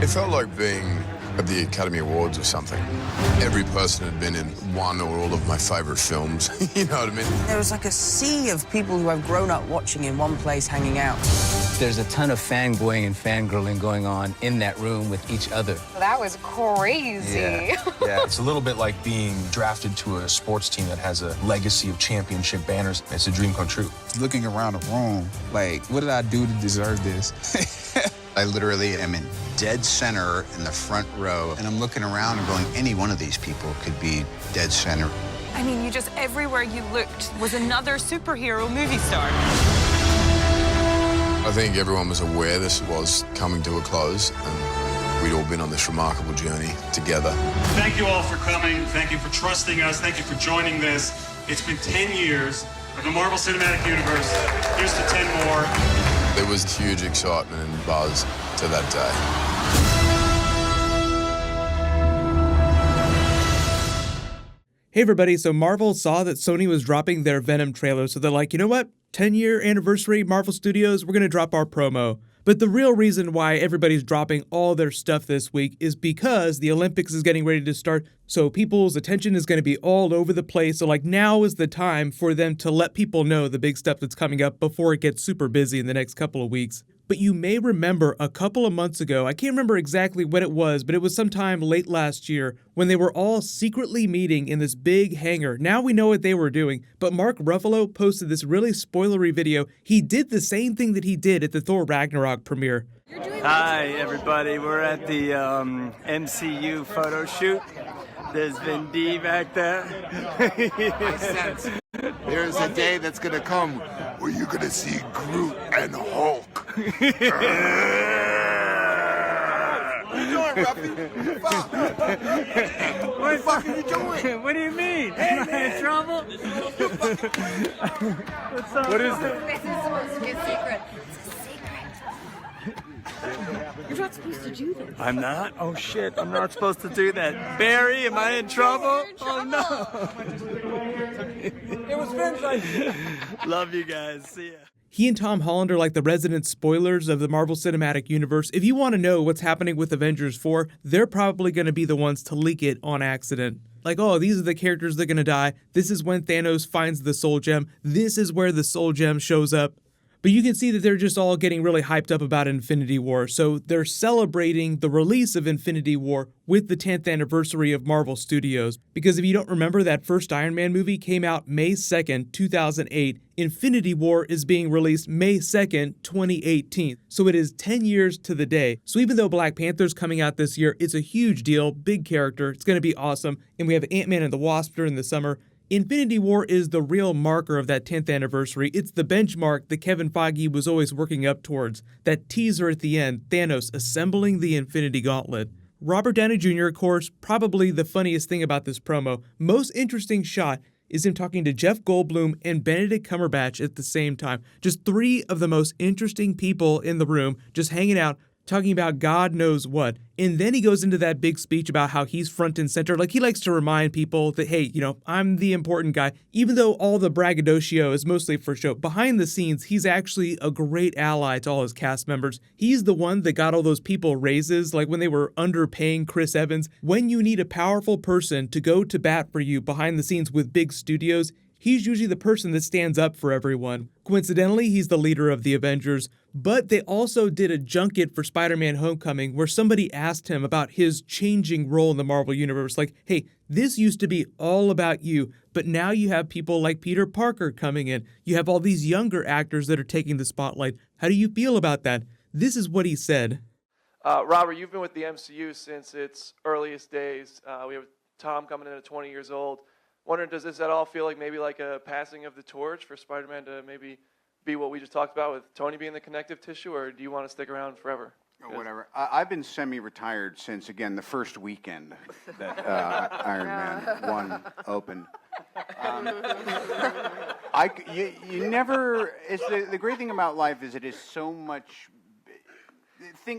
It felt like being at the Academy Awards or something. Every person had been in one or all of my favorite films. You know what I mean? There was like a sea of people who I've grown up watching in one place hanging out. There's a ton of fanboying and fangirling going on in that room with each other. That was crazy. Yeah, it's a little bit like being drafted to a sports team that has a legacy of championship banners. It's a dream come true. Looking around the room, like, what did I do to deserve this? I literally am in dead center in the front row, and I'm looking around and going, any one of these people could be dead center. I mean, you just, everywhere you looked was another superhero movie star. I think everyone was aware this was coming to a close, and we'd all been on this remarkable journey together. Thank you all for coming. Thank you for trusting us. Thank you for joining this. It's been 10 years of the Marvel Cinematic Universe. Here's to 10 more. There was huge excitement and buzz to that day. Hey everybody, so Marvel saw that Sony was dropping their Venom trailer, so they're like, you know what? 10-year anniversary, Marvel Studios, we're gonna drop our promo. But the real reason why everybody's dropping all their stuff this week is because the Olympics is getting ready to start, so people's attention is going to be all over the place. So like now is the time for them to let people know the big stuff that's coming up before it gets super busy in the next couple of weeks. But you may remember a couple of months ago, I can't remember exactly when it was, but it was sometime late last year when they were all secretly meeting in this big hangar. Now we know what they were doing, but Mark Ruffalo posted this really spoilery video. He did the same thing that he did at the Thor Ragnarok premiere. Hi everybody, we're at the MCU photo shoot. There's Vin D back there. There's a day that's gonna come where you're gonna see Groot and Hulk. What are you doing, Ruffy? What the fuck are you doing? What do you mean? Am I in trouble? What's up? What is it? This is supposed to be a secret. You're not supposed to do this. I'm not? Oh shit, I'm not supposed to do that. Barry, am I in trouble? Oh no. It was Vin's idea. Love you guys. See ya. He and Tom Holland are like the resident spoilers of the Marvel Cinematic Universe. If you want to know what's happening with Avengers 4, they're probably going to be the ones to leak it on accident. Like, oh, these are the characters that are going to die. This is when Thanos finds the Soul Gem. This is where the Soul Gem shows up. But you can see that they're just all getting really hyped up about Infinity War, so they're celebrating the release of Infinity War with the 10th anniversary of Marvel Studios. Because if you don't remember, that first Iron Man movie came out May 2nd, 2008. Infinity War is being released May 2nd, 2018. So it is 10 years to the day. So even though Black Panther's coming out this year, it's a huge deal, big character, it's going to be awesome. And we have Ant-Man and the Wasp during the summer. Infinity War is the real marker of that 10th anniversary. It's the benchmark that Kevin Feige was always working up towards. That teaser at the end, Thanos assembling the Infinity Gauntlet. Robert Downey Jr., of course, probably the funniest thing about this promo. Most interesting shot is him talking to Jeff Goldblum and Benedict Cumberbatch at the same time. Just three of the most interesting people in the room, just hanging out, talking about God knows what. And then he goes into that big speech about how he's front and center. Like, he likes to remind people that, hey, you know, I'm the important guy. Even though all the braggadocio is mostly for show, behind the scenes, he's actually a great ally to all his cast members. He's the one that got all those people raises, like when they were underpaying Chris Evans. When you need a powerful person to go to bat for you behind the scenes with big studios, he's usually the person that stands up for everyone. Coincidentally, he's the leader of the Avengers, but they also did a junket for Spider-Man Homecoming where somebody asked him about his changing role in the Marvel Universe. Like, hey, this used to be all about you, but now you have people like Peter Parker coming in. You have all these younger actors that are taking the spotlight. How do you feel about that? This is what he said. Robert, you've been with the MCU since its earliest days. We have Tom coming in at 20 years old. Wondering, does this at all feel like maybe like a passing of the torch for Spider-Man to maybe be what we just talked about with Tony being the connective tissue, or do you want to stick around forever? Or whatever. I've been semi-retired since, again, the first weekend that Iron Man 1 opened. You never, it's the great thing about life is it is so much,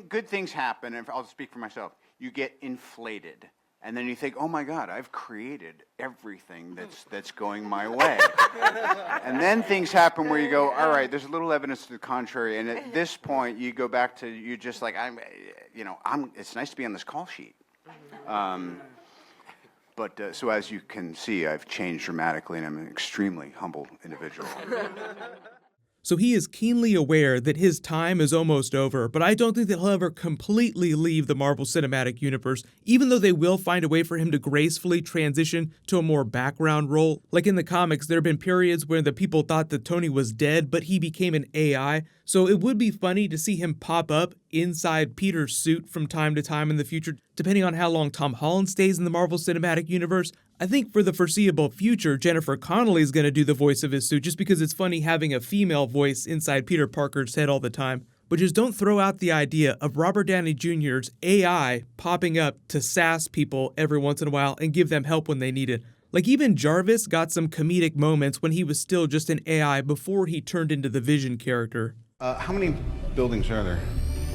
good things happen, and I'll speak for myself, you get inflated. And then you think, oh my God, I've created everything that's going my way. And then things happen where you go, all right, there's a little evidence to the contrary. And at this point, you go back to, you're just like, it's nice to be on this call sheet. But so as you can see, I've changed dramatically, and I'm an extremely humble individual. So he is keenly aware that his time is almost over, but I don't think that he'll ever completely leave the Marvel Cinematic Universe, even though they will find a way for him to gracefully transition to a more background role. Like in the comics, there have been periods where the people thought that Tony was dead, but he became an AI, so it would be funny to see him pop up inside Peter's suit from time to time in the future, depending on how long Tom Holland stays in the Marvel Cinematic Universe. I think for the foreseeable future, Jennifer Connelly is going to do the voice of his suit just because it's funny having a female voice inside Peter Parker's head all the time. But just don't throw out the idea of Robert Downey Jr.'s AI popping up to sass people every once in a while and give them help when they need it. Like even Jarvis got some comedic moments when he was still just an AI before he turned into the Vision character. How many buildings are there?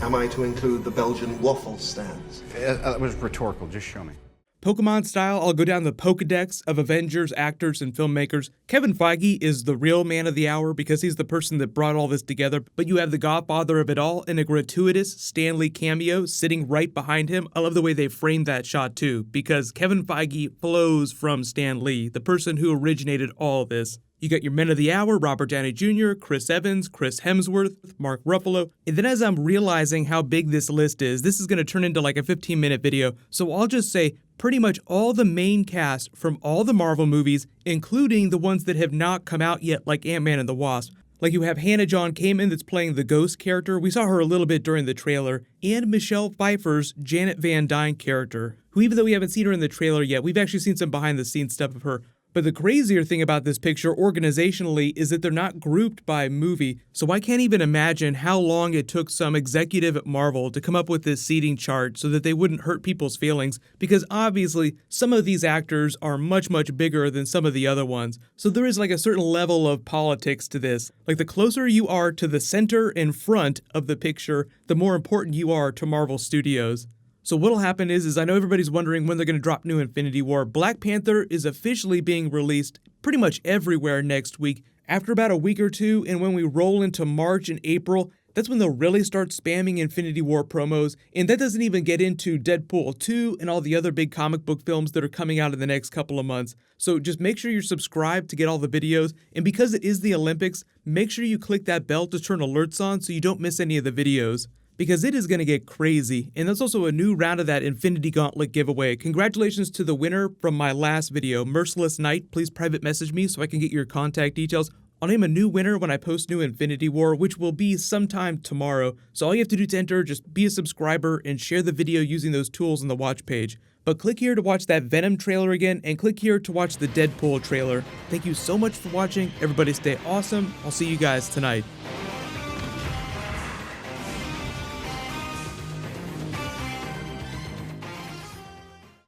Am I to include the Belgian waffle stands? It was rhetorical, just show me. Pokemon style, I'll go down the Pokedex of Avengers, actors, and filmmakers. Kevin Feige is the real man of the hour because he's the person that brought all this together, but you have the godfather of it all in a gratuitous Stan Lee cameo sitting right behind him. I love the way they framed that shot too, because Kevin Feige flows from Stan Lee, the person who originated all this. You got your men of the hour, Robert Downey Jr., Chris Evans, Chris Hemsworth, Mark Ruffalo. And then as I'm realizing how big this list is, this is going to turn into like a 15-minute video. So I'll just say pretty much all the main cast from all the Marvel movies, including the ones that have not come out yet, like Ant-Man and the Wasp. Like you have Hannah John Kamen that's playing the Ghost character. We saw her a little bit during the trailer. And Michelle Pfeiffer's Janet Van Dyne character, who even though we haven't seen her in the trailer yet, we've actually seen some behind-the-scenes stuff of her. But the crazier thing about this picture organizationally is that they're not grouped by movie, so I can't even imagine how long it took some executive at Marvel to come up with this seating chart so that they wouldn't hurt people's feelings, because obviously some of these actors are much, much bigger than some of the other ones. So there is like a certain level of politics to this. Like the closer you are to the center and front of the picture, the more important you are to Marvel Studios. So what'll happen is I know everybody's wondering when they're going to drop new Infinity War. Black Panther is officially being released pretty much everywhere next week. After about a week or two, and when we roll into March and April, that's when they'll really start spamming Infinity War promos. And that doesn't even get into Deadpool 2 and all the other big comic book films that are coming out in the next couple of months. So just make sure you're subscribed to get all the videos. And because it is the Olympics, make sure you click that bell to turn alerts on so you don't miss any of the videos, because it is going to get crazy. And there's also a new round of that Infinity Gauntlet giveaway. Congratulations to the winner from my last video, Merciless Knight. Please private message me so I can get your contact details. I'll name a new winner when I post new Infinity War, which will be sometime tomorrow. So all you have to do to enter, just be a subscriber and share the video using those tools on the watch page. But click here to watch that Venom trailer again, and click here to watch the Deadpool trailer. Thank you so much for watching. Everybody stay awesome. I'll see you guys tonight.